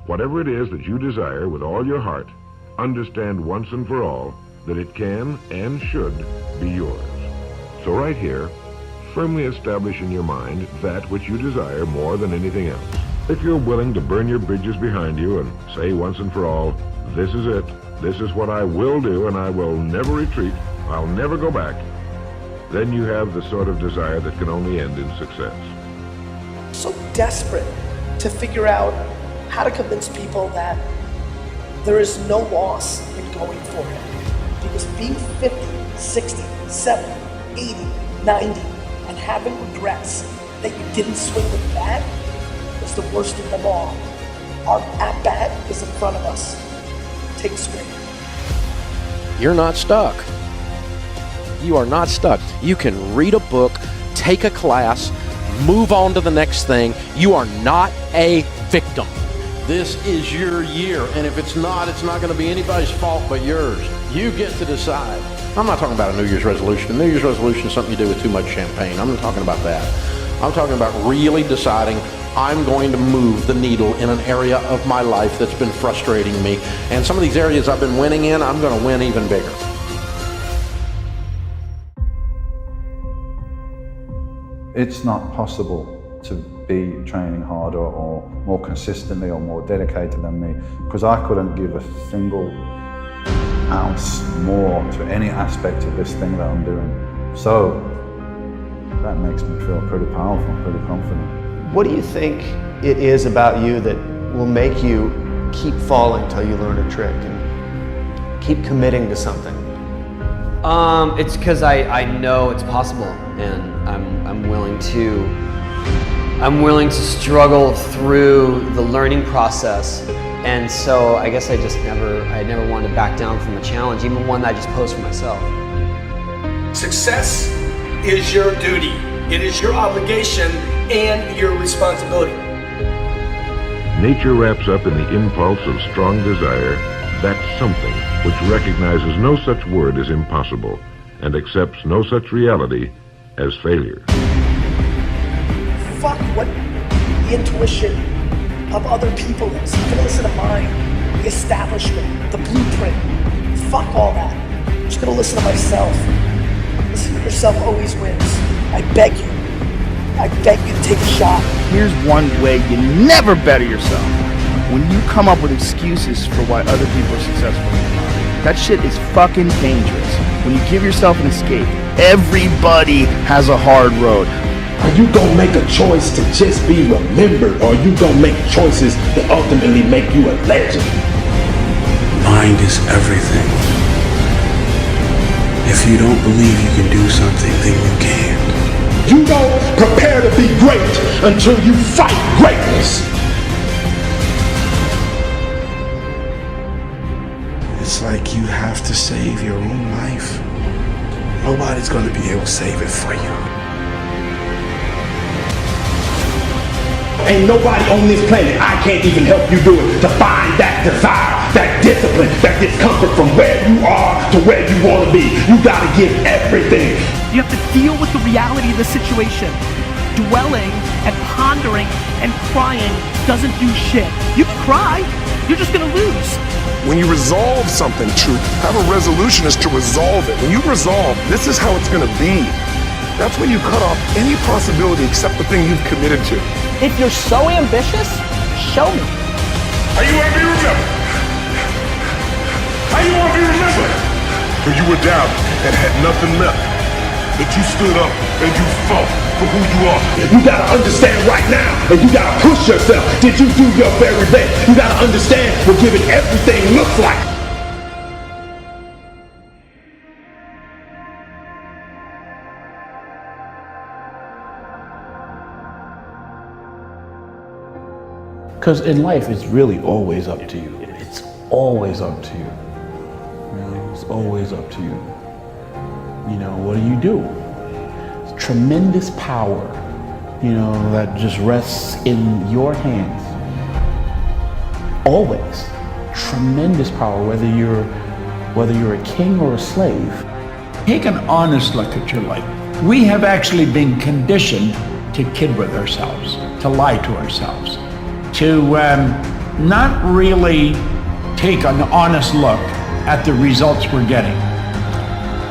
Whatever it is that you desire with all your heart, understand once and for all that it can and should be yours. So right here, firmly establish in your mind that which you desire more than anything else. If you're willing to burn your bridges behind you and say once and for all, this is it, this is what I will do, and I will never retreat, I'll never go back, then you have the sort of desire that can only end in success. So desperate to figure out how to convince people that there is no loss in going for it. Because being 50, 60, 70, 80, 90, and having regrets that you didn't swing the bat is the worst of them all. Our at-bat is in front of us. Take a swing. You're not stuck. You are not stuck. You can read a book, take a class, move on to the next thing. You are not a victim. This is your year, and if it's not going to be anybody's fault but yours. You get to decide. I'm not talking about a New Year's resolution. A New Year's resolution is something you do with too much champagne. I'm not talking about that. I'm talking about really deciding I'm going to move the needle in an area of my life that's been frustrating me. And some of these areas I've been winning in, I'm going to win even bigger. It's not possible to be training harder or more consistently or more dedicated than me, because I couldn't give a single ounce more to any aspect of this thing that I'm doing. So that makes me feel pretty powerful, pretty confident. What do you think it is about you that will make you keep falling till you learn a trick and keep committing to something? It's because I know it's possible, and I'm willing to struggle through the learning process. And so I guess I never wanted to back down from a challenge, even one that I just posed for myself. Success is your duty. It is your obligation and your responsibility. Nature wraps up in the impulse of strong desire that something which recognizes no such word as impossible and accepts no such reality as failure. Fuck what the intuition of other people is. You can listen to mine, the establishment, the blueprint. Fuck all that. I'm just gonna listen to myself. Listen to yourself always wins. I beg you. I beg you to take a shot. Here's one way you never better yourself. When you come up with excuses for why other people are successful, that shit is fucking dangerous. When you give yourself an escape, everybody has a hard road. Are you gonna make a choice to just be remembered, or are you gonna make choices that ultimately make you a legend? Mind is everything. If you don't believe you can do something, then you can't. You don't prepare to be great until you fight greatness. It's like you have to save your own life. Nobody's gonna be able to save it for you. Ain't nobody on this planet, I can't even help you do it, to find that desire, that discipline, that discomfort from where you are to where you want to be. You gotta give everything. You have to deal with the reality of the situation. Dwelling and pondering and crying doesn't do shit. You can cry, you're just gonna lose. When you resolve something, truth, have a resolution is to resolve it. When you resolve, this is how it's gonna be. That's when you cut off any possibility except the thing you've committed to. If you're so ambitious, show me. How you wanna be remembered? How you wanna be remembered? When you were down and had nothing left, but you stood up and you fought for who you are. You gotta understand right now, and you gotta push yourself. Did you do your very best? You gotta understand what giving everything looks like. Because in life, it's really always up to you. It's always up to you. It's always up to you. You know, what do? It's tremendous power, that just rests in your hands. Always. Tremendous power, whether you're a king or a slave. Take an honest look at your life. We have actually been conditioned to kid with ourselves, to lie to ourselves, to not really take an honest look at the results we're getting.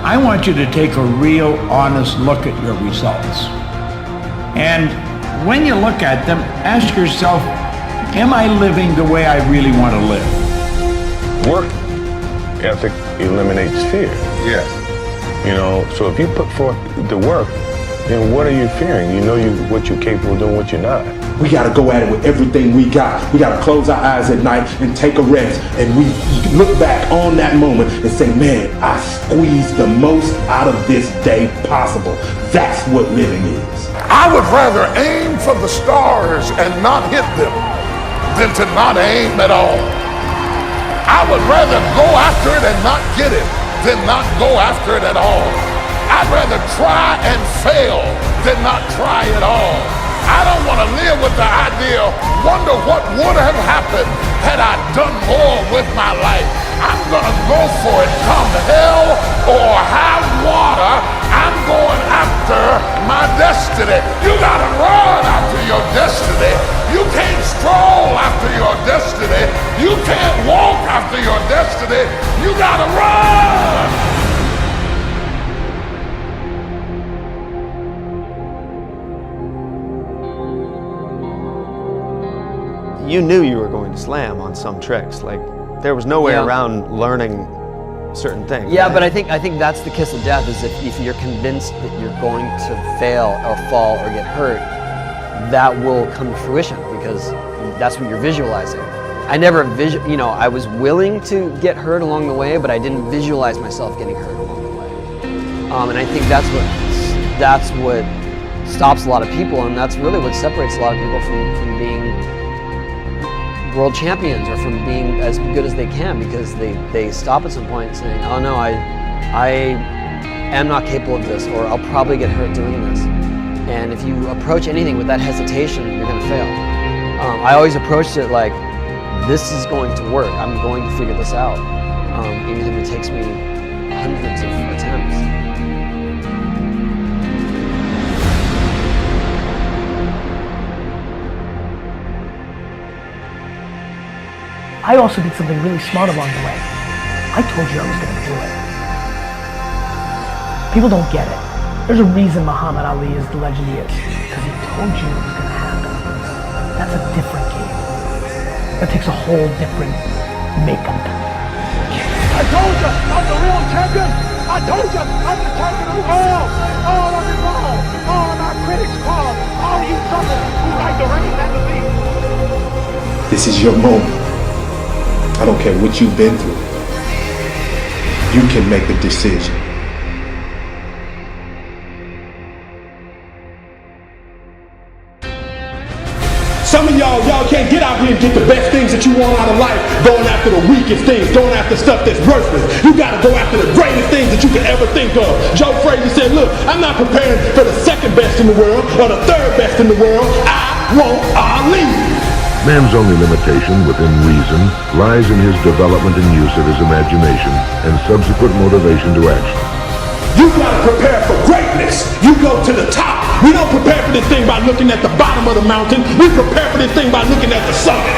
I want you to take a real honest look at your results. And when you look at them, ask yourself, am I living the way I really want to live? Work ethic eliminates fear. Yes. You know, so if you put forth the work, then what are you fearing? You know what you're capable of doing, what you're not. We got to go at it with everything we got. We got to close our eyes at night and take a rest. And we look back on that moment and say, man, I squeezed the most out of this day possible. That's what living is. I would rather aim for the stars and not hit them than to not aim at all. I would rather go after it and not get it than not go after it at all. I'd rather try and fail than not try at all. I don't want to live with the idea, wonder what would have happened had I done more with my life. I'm going to go for it, come hell or high water. I'm going after my destiny. You got to run after your destiny. You can't stroll after your destiny. You can't walk after your destiny. You got to run. You knew you were going to slam on some tricks. Like, there was no way around learning certain things. Yeah, but I think that's the kiss of death, is if you're convinced that you're going to fail or fall or get hurt, that will come to fruition because that's what you're visualizing. I never I was willing to get hurt along the way, but I didn't visualize myself getting hurt along the way. And I think that's what stops a lot of people, and that's really what separates a lot of people from being world champions or from being as good as they can, because they stop at some point saying, oh no, I am not capable of this, or I'll probably get hurt doing this. And if you approach anything with that hesitation, you're going to fail. I always approached it like, this is going to work. I'm going to figure this out, even if it takes me hundreds of attempts. I also did something really smart along the way. I told you I was going to do it. People don't get it. There's a reason Muhammad Ali is the legend he is, because he told you it was going to happen. That's a different game. That takes a whole different makeup. I told you, I'm the real champion. I told you, I'm the champion of the world. All of it wrong. All my critics call. All you suckers who like the rain and the leaf. This is your moment. I don't care what you've been through. You can make a decision. Some of y'all can't get out here and get the best things that you want out of life going after the weakest things, going after stuff that's worthless. You gotta go after the greatest things that you could ever think of. Joe Frazier said, look, I'm not preparing for the second best in the world or the third best in the world. I want Ali. Man's only limitation within reason lies in his development and use of his imagination and subsequent motivation to action. You gotta prepare for greatness. You go to the top. We don't prepare for this thing by looking at the bottom of the mountain. We prepare for this thing by looking at the summit.